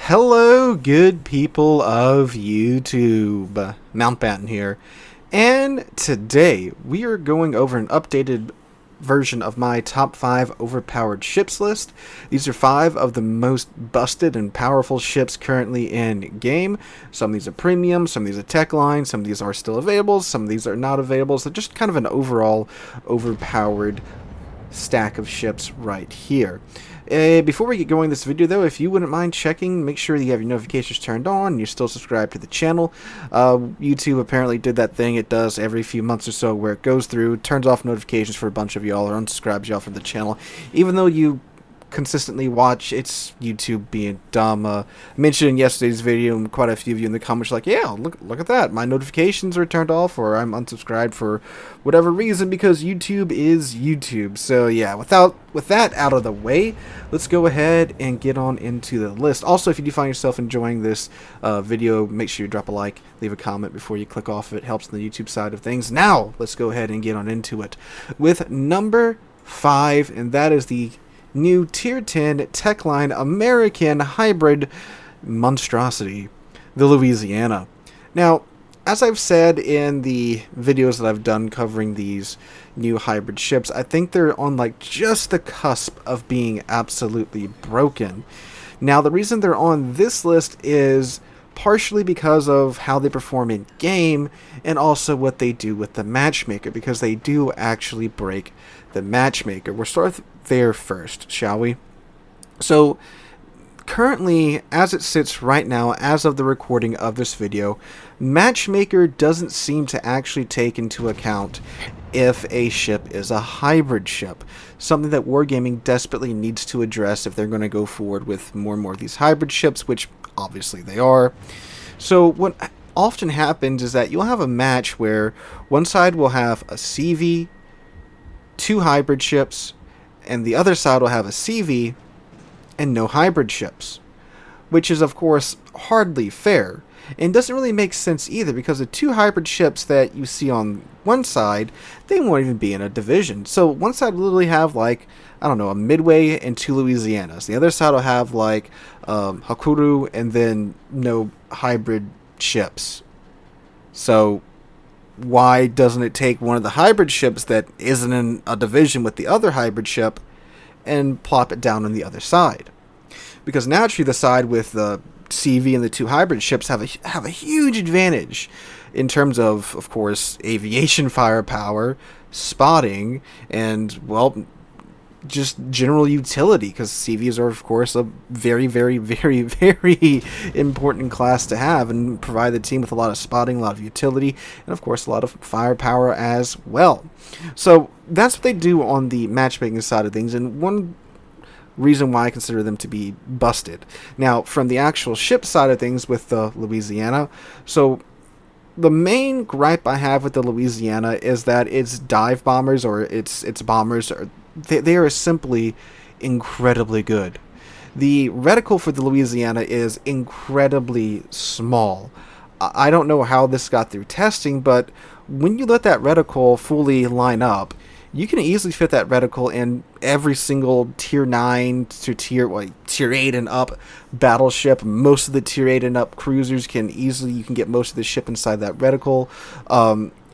Hello, good people of YouTube. Mountbatten here, and today we are going over an updated version of my top 5 overpowered ships list. These are 5 of the most busted and powerful ships currently in game. Some of these are premium, some of these are tech line, some of these are still available, some of these are not available, so just kind of an overall overpowered stack of ships right here. Before we get going this video though, if you wouldn't mind checking, make sure that you have your notifications turned on and you're still subscribed to the channel. YouTube apparently did that thing it does every few months or so where it goes through, turns off notifications for a bunch of y'all or unsubscribes y'all from the channel. Even though you consistently watch, it's YouTube being dumb. I mentioned in yesterday's video, and quite a few of you in the comments were like, yeah, look at that, my notifications are turned off, or I'm unsubscribed for whatever reason, because YouTube is YouTube. So yeah, with that out of the way, let's go ahead and get on into the list. Also, if you do find yourself enjoying this video, make sure you drop a like, leave a comment before you click off. It helps on the YouTube side of things. Now let's go ahead and get on into it with number 5, and that is the new Tier 10 Techline American hybrid monstrosity, the Louisiana. Now, as I've said in the videos that I've done covering these new hybrid ships, I think they're on like just the cusp of being absolutely broken. Now, the reason they're on this list is partially because of how they perform in game and also what they do with the matchmaker, because they do actually break the matchmaker. We'll start there first, shall we? So currently, as it sits right now, as of the recording of this video, matchmaker doesn't seem to actually take into account if a ship is a hybrid ship, something that Wargaming desperately needs to address if they're going to go forward with more and more of these hybrid ships, which obviously they are. So what often happens is that you'll have a match where one side will have a CV, 2 hybrid ships, and the other side will have a CV and no hybrid ships, which is of course hardly fair, and doesn't really make sense either, because the 2 hybrid ships that you see on one side, they won't even be in a division. So one side will literally have, like, I don't know, a Midway and 2 Louisianas. The other side will have like Hakuru and then no hybrid ships. So why doesn't it take one of the hybrid ships that isn't in a division with the other hybrid ship and plop it down on the other side? Because naturally the side with the CV and the 2 hybrid ships have a huge advantage in terms of course, aviation firepower, spotting, and, well, just general utility, because CVs are of course a very, very, very, very important class to have and provide the team with a lot of spotting, a lot of utility, and of course a lot of firepower as well. So that's what they do on the matchmaking side of things, and one reason why I consider them to be busted. Now, from the actual ship side of things with the Louisiana, so the main gripe I have with the Louisiana is that its dive bombers, or its bombers, they are simply incredibly good. The reticle for the Louisiana is incredibly small. I don't know how this got through testing, but when you let that reticle fully line up, you can easily fit that reticle in every single tier 9 to tier 8 and up battleship. Most of the tier 8 and up cruisers you can get most of the ship inside that reticle.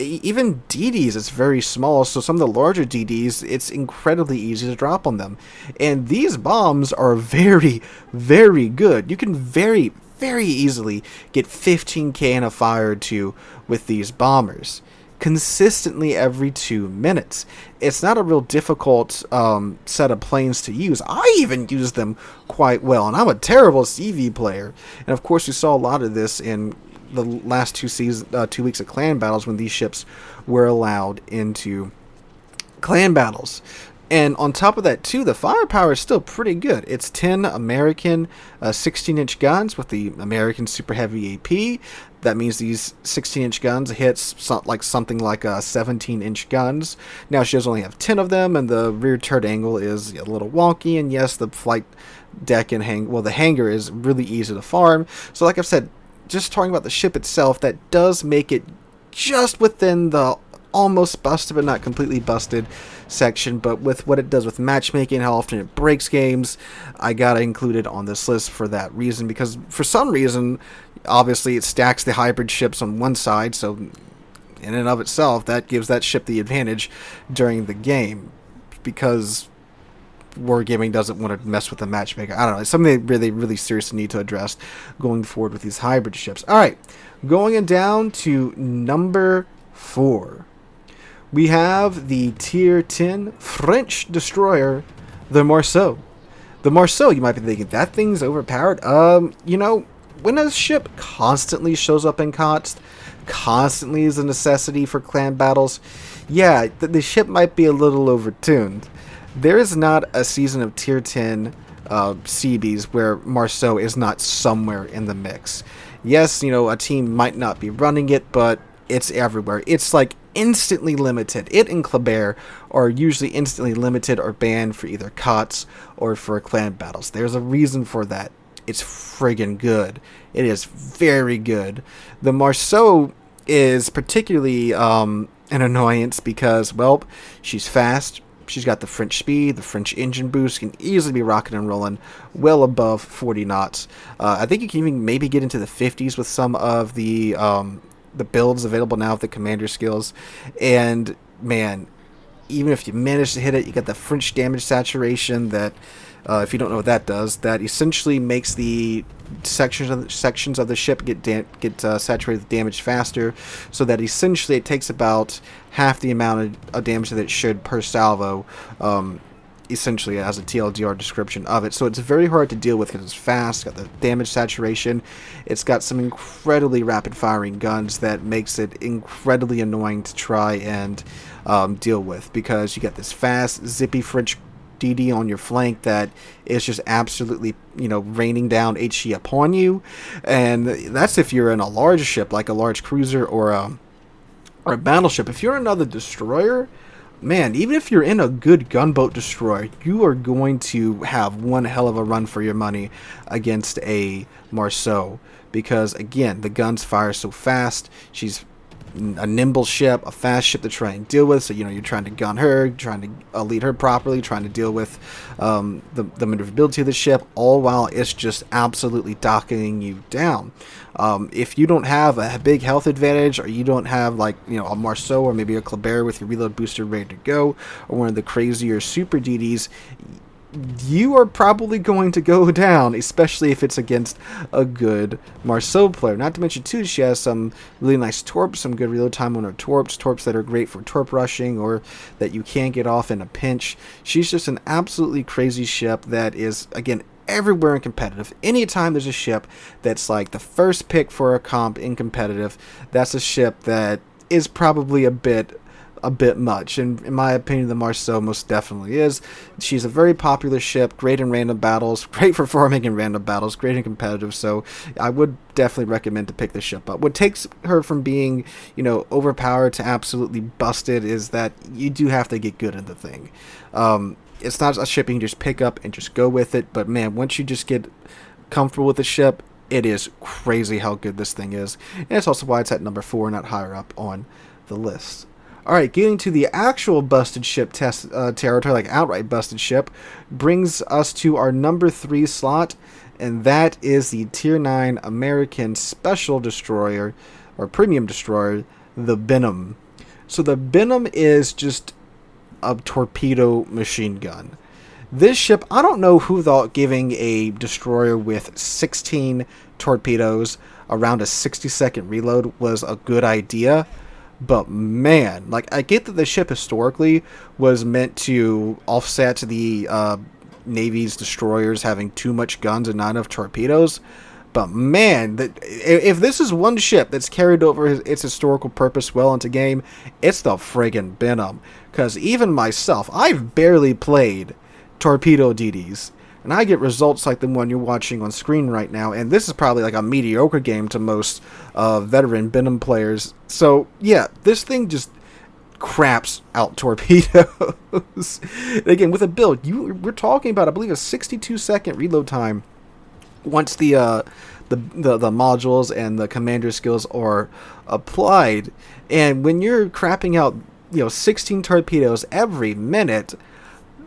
Even DDs, it's very small, so some of the larger DDs, it's incredibly easy to drop on them. And these bombs are very, very good. You can very, very easily get 15k in a fire or two with these bombers consistently every 2 minutes. It's not a real difficult set of planes to use. I even use them quite well, and I'm a terrible CV player. And of course, we saw a lot of this in the last 2 weeks of clan battles when these ships were allowed into clan battles. And on top of that too, the firepower is still pretty good. It's 10 American 16-inch guns with the American Super Heavy AP. That means these 16-inch guns hit something like 17-inch guns. Now she does only have 10 of them, and the rear turret angle is a little wonky. And yes, the flight deck and the hangar is really easy to farm. So like I've said, just talking about the ship itself, that does make it just within the almost busted but not completely busted section, but with what it does with matchmaking, how often it breaks games, I gotta include it on this list for that reason, because for some reason, obviously it stacks the hybrid ships on one side, so in and of itself, that gives that ship the advantage during the game, because Wargaming doesn't want to mess with the matchmaker. I don't know. It's something they really, really seriously need to address going forward with these hybrid ships. All right, going down to number 4. We have the Tier 10 French destroyer, the Marceau. The Marceau, you might be thinking, that thing's overpowered. When a ship constantly shows up in COTS, constantly is a necessity for clan battles, yeah, the ship might be a little overtuned. There is not a season of Tier 10 CBs where Marceau is not somewhere in the mix. Yes, a team might not be running it, but it's everywhere. It's like instantly limited. It and Kleber are usually instantly limited or banned for either COTS or for clan battles. There's a reason for that. It's friggin' good. It is very good. The Marceau is particularly an annoyance because, well, she's fast. She's got the French speed, the French engine boost, can easily be rocking and rolling well above 40 knots. I think you can even maybe get into the 50s with some of the builds available now with the commander skills. And, man, even if you manage to hit it, you got the French damage saturation that, if you don't know what that does, that essentially makes the sections of the ship get saturated with damage faster, so that essentially it takes about half the amount of damage that it should per salvo, essentially as a TLDR description of it. So it's very hard to deal with because it's fast, got the damage saturation, it's got some incredibly rapid firing guns that makes it incredibly annoying to try and deal with, because you got this fast, zippy French DD on your flank that is just absolutely, raining down HE upon you. And that's if you're in a large ship, like a large cruiser or a battleship. If you're another destroyer, man, even if you're in a good gunboat destroyer, you are going to have one hell of a run for your money against a Marceau, because, again, the guns fire so fast. She's a nimble ship, a fast ship to try and deal with, so you're trying to gun her, trying to lead her properly, trying to deal with the maneuverability of the ship, all while it's just absolutely docking you down. If you don't have a big health advantage, or you don't have a Marceau or maybe a Kleber with your reload booster ready to go, or one of the crazier super DDs, you are probably going to go down, especially if it's against a good Marceau player. Not to mention, too, she has some really nice torps, some good reload time on her torps that are great for torp rushing, or that you can get off in a pinch. She's just an absolutely crazy ship that is, again, everywhere in competitive. Anytime there's a ship that's like the first pick for a comp in competitive, that's a ship that is probably a bit much, and in my opinion, the Marceau most definitely is. She's a very popular ship, great in random battles, great for farming in random battles, great in competitive, so I would definitely recommend to pick this ship up. What takes her from being, overpowered to absolutely busted is that you do have to get good at the thing. It's not a ship you can just pick up and just go with it, but man, once you just get comfortable with the ship, it is crazy how good this thing is, and it's also why it's at number 4, not higher up on the list. Alright, getting to the actual busted ship test territory, like outright busted ship, brings us to our number 3 slot, and that is the Tier 9 American Special Destroyer, or Premium Destroyer, the Benham. So the Benham is just a torpedo machine gun. This ship, I don't know who thought giving a destroyer with 16 torpedoes around a 60-second reload was a good idea. But man, I get that the ship historically was meant to offset the Navy's destroyers having too much guns and not enough torpedoes. But man, if this is one ship that's carried over its historical purpose well into game, it's the friggin' Benham. Because even myself, I've barely played torpedo DDs, and I get results like the one you're watching on screen right now, and this is probably like a mediocre game to most veteran Benham players. So yeah, this thing just craps out torpedoes. Again, with a build, we're talking about, I believe, a 62-second reload time once the modules and the commander skills are applied. And when you're crapping out 16 torpedoes every minute,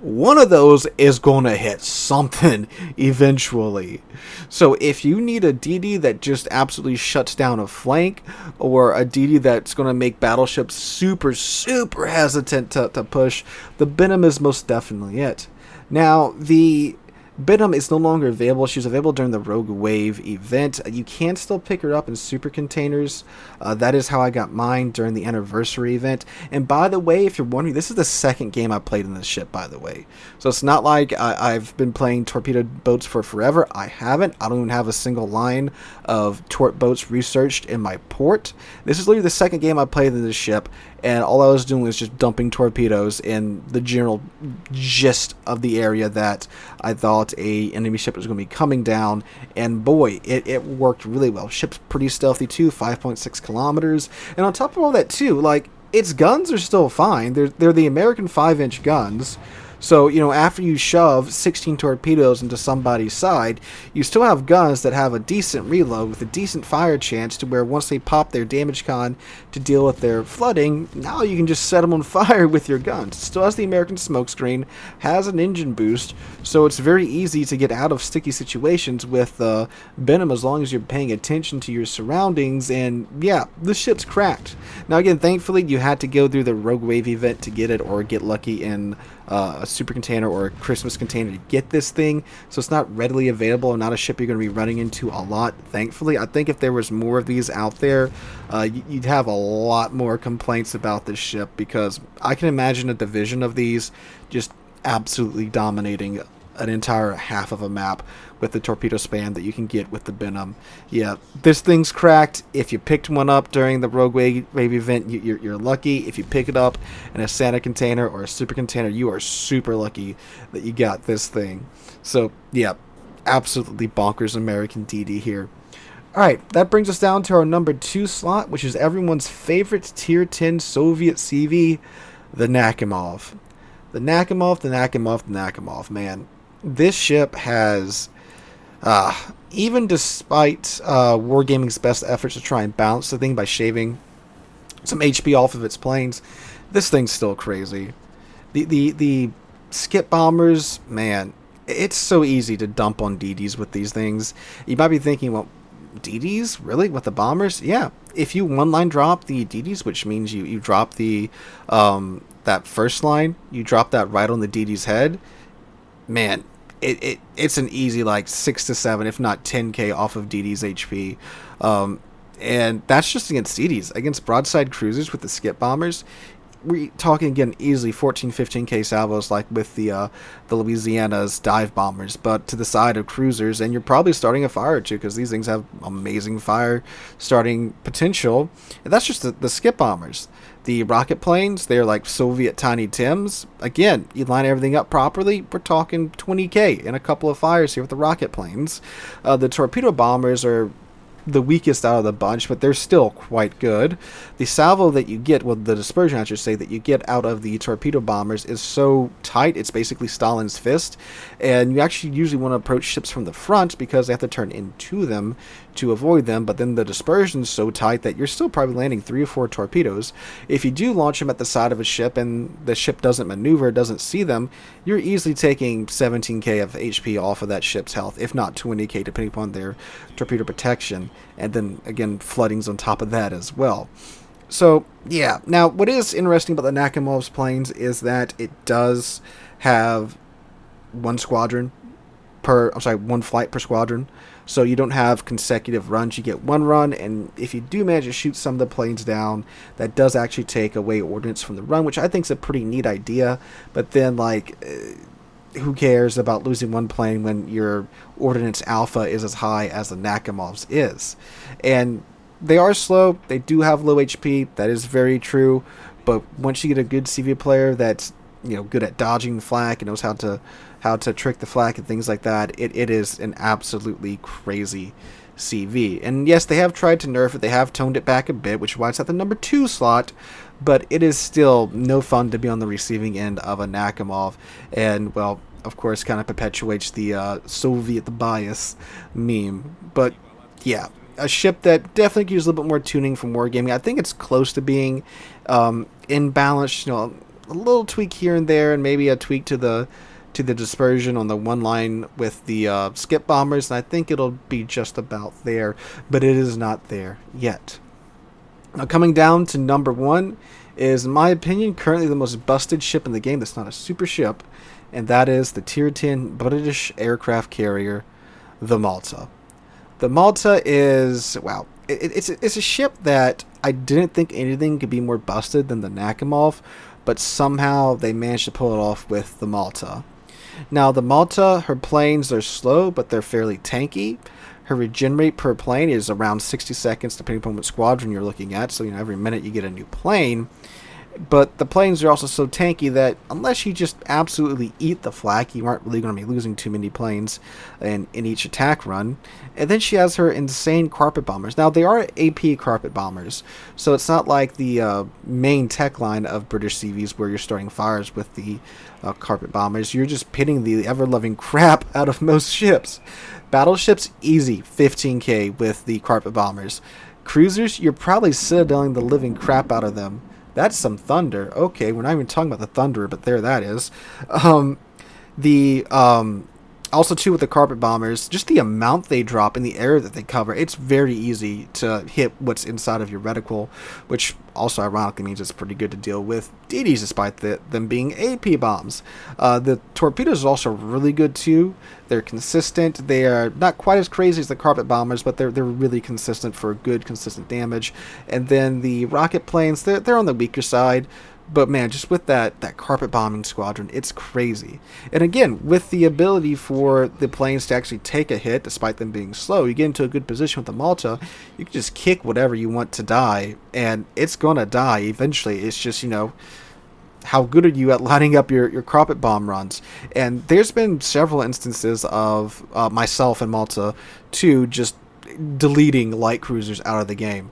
one of those is going to hit something eventually. So if you need a DD that just absolutely shuts down a flank, or a DD that's going to make battleships super, super hesitant to push, the Benham is most definitely it. Now, the Benham is no longer available. She was available during the Rogue Wave event. You can still pick her up in super containers. That is how I got mine during the anniversary event. And by the way, if you're wondering, this is the second game I played in this ship, by the way. So it's not like I've been playing torpedo boats for forever. I haven't. I don't even have a single line of tort boats researched in my port. This is literally the second game I played in this ship, and all I was doing was just dumping torpedoes in the general gist of the area that I thought a enemy ship was going to be coming down, and boy, it worked really well. Ship's pretty stealthy too, 5.6 kilometers, and on top of all that too, like, its guns are still fine. They're the American 5-inch guns. So, after you shove 16 torpedoes into somebody's side, you still have guns that have a decent reload with a decent fire chance, to where once they pop their damage con to deal with their flooding, now you can just set them on fire with your guns. It still has the American smokescreen, has an engine boost, so it's very easy to get out of sticky situations with Benham as long as you're paying attention to your surroundings. And yeah, the ship's cracked. Now again, thankfully you had to go through the Rogue Wave event to get it, or get lucky in a super container or a Christmas container to get this thing, so it's not readily available and not a ship you're going to be running into a lot, thankfully. I think if there was more of these out there, you'd have a lot more complaints about this ship, because I can imagine a division of these just absolutely dominating an entire half of a map with the torpedo span that you can get with the Benham. Yeah, this thing's cracked. If you picked one up during the Rogue Wave event, you're lucky. If you pick it up in a Santa container or a super container, you are super lucky that you got this thing. So yeah, absolutely bonkers American DD here. Alright, that brings us down to our number 2 slot, which is everyone's favorite Tier 10 Soviet CV, the Nahkimov. The Nahkimov, man. This ship has, even despite Wargaming's best efforts to try and balance the thing by shaving some HP off of its planes, this thing's still crazy. The skip bombers, man, it's so easy to dump on DDs with these things. You might be thinking, well, DDs? Really? With the bombers? Yeah. If you one-line drop the DDs, which means you drop the that first line, you drop that right on the DD's head, man, it's an easy, like, 6 to 7, if not 10k off of DD's HP. And that's just against DDs. Against broadside cruisers with the skip bombers, we're talking again easily 14-15k salvos, like with the Louisiana's dive bombers, but to the side of cruisers, and you're probably starting a fire or two, because these things have amazing fire starting potential. And that's just the skip bombers. The rocket planes, they're like Soviet Tiny Tims. Again, you line everything up properly, we're talking 20k and a couple of fires here with the rocket planes. The torpedo bombers are the weakest out of the bunch, but they're still quite good. The salvo that you get, well, the dispersion, I should say, that you get out of the torpedo bombers is so tight, it's basically Stalin's fist, and you actually usually want to approach ships from the front because they have to turn into them to avoid them, but then the dispersion's so tight that you're still probably landing 3 or 4 torpedoes. If you do launch them at the side of a ship and the ship doesn't maneuver, doesn't see them, you're easily taking 17k of HP off of that ship's health, if not 20k, depending upon their torpedo protection. And then, again, flooding's on top of that as well. So, yeah. Now, what is interesting about the Nahkimov's planes is that it does have one flight per squadron. So you don't have consecutive runs. You get one run, and if you do manage to shoot some of the planes down, that does actually take away ordnance from the run, which I think is a pretty neat idea. But then, like, who cares about losing one plane when your ordnance alpha is as high as the Nahkimov's is? And they are slow. They do have low HP. That is very true. But once you get a good CV player that's, good at dodging the flak and knows how to trick the flak and things like that, it is an absolutely crazy CV. And yes, they have tried to nerf it. They have toned it back a bit, which is why it's at the number 2 slot. But it is still no fun to be on the receiving end of a Nahkimov. And, well, of course, kind of perpetuates the Soviet bias meme. But yeah, a ship that definitely could use a little bit more tuning from wargaming. I think it's close to being in balance. You know, a little tweak here and there, and maybe a tweak to the dispersion on the one line with the skip bombers, and I think it'll be just about there, but it is not there yet. Now, coming down to number 1 is, in my opinion, currently the most busted ship in the game that's not a super ship, and that is the Tier 10 British aircraft carrier, the Malta. The Malta is, wow, it's a ship that I didn't think anything could be more busted than the Nahkimov, but somehow they managed to pull it off with the Malta. Now, the Malta, her planes are slow, but they're fairly tanky. Her regen rate per plane is around 60 seconds, depending upon what squadron you're looking at. So, you know, every minute you get a new plane. But the planes are also so tanky that unless you just absolutely eat the flak, you aren't really going to be losing too many planes in each attack run. And then she has her insane carpet bombers. Now, they are AP carpet bombers, so it's not like the main tech line of British CVs where you're starting fires with the carpet bombers. You're just pitting the ever-loving crap out of most ships. Battleships, easy, 15k with the carpet bombers. Cruisers, you're probably citadeling the living crap out of them. That's some thunder. Okay, we're not even talking about the Thunderer, but there that is. Also, too, with the carpet bombers, just the amount they drop in the area that they cover, it's very easy to hit what's inside of your reticle, which also ironically means it's pretty good to deal with DDs despite them being AP bombs. The torpedoes are also really good, too. They're consistent. They are not quite as crazy as the carpet bombers, but they're really consistent for good, consistent damage. And then the rocket planes, they're on the weaker side. But man, just with that carpet bombing squadron, it's crazy. And again, with the ability for the planes to actually take a hit despite them being slow, you get into a good position with the Malta, you can just kick whatever you want to die, and it's going to die eventually. It's just, you know, how good are you at lining up your carpet bomb runs? And there's been several instances of myself and Malta, too, just deleting light cruisers out of the game.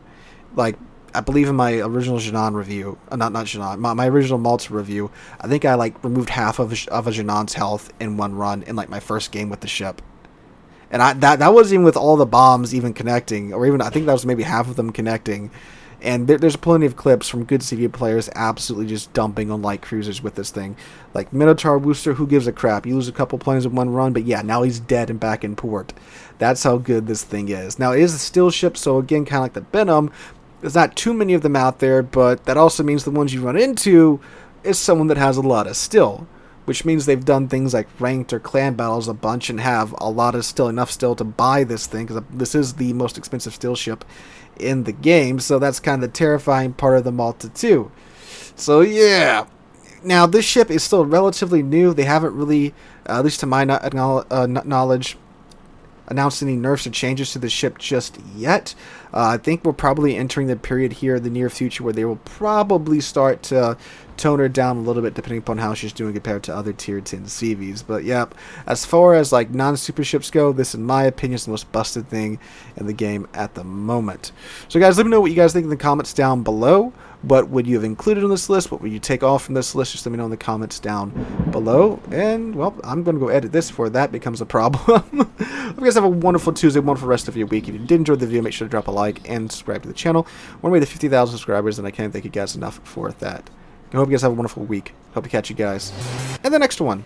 Like, I believe in my original Jinan review, not Jinan, my original Malta review, I think I like removed half of a Jinan's health in one run in like my first game with the ship. And that wasn't even with all the bombs even connecting, or even I think that was maybe half of them connecting. And there's plenty of clips from good CV players absolutely just dumping on light cruisers with this thing. Like Minotaur Wooster, who gives a crap? You lose a couple planes in one run, but yeah, now he's dead and back in port. That's how good this thing is. Now, it is a steel ship, so again, kind of like the Benham, there's not too many of them out there, but that also means the ones you run into is someone that has a lot of still, which means they've done things like ranked or clan battles a bunch and have a lot of still, enough still to buy this thing, because this is the most expensive still ship in the game, so that's kind of the terrifying part of the Malta too. So yeah, now this ship is still relatively new. They haven't really, at least to my knowledge, announced any nerfs or changes to the ship just yet. I think we're probably entering the period here in the near future where they will probably start to tone her down a little bit depending upon how she's doing compared to other tier 10 CVs. But yep, as far as like non-super ships go, this in my opinion is the most busted thing in the game at the moment. So guys, let me know what you guys think in the comments down below. What would you have included on this list? What would you take off from this list? Just let me know in the comments down below. And, well, I'm going to go edit this before that becomes a problem. Hope you guys have a wonderful Tuesday, wonderful rest of your week. If you did enjoy the video, make sure to drop a like and subscribe to the channel. We're on our way to 50,000 subscribers, and I can't thank you guys enough for that. I hope you guys have a wonderful week. Hope to catch you guys in the next one.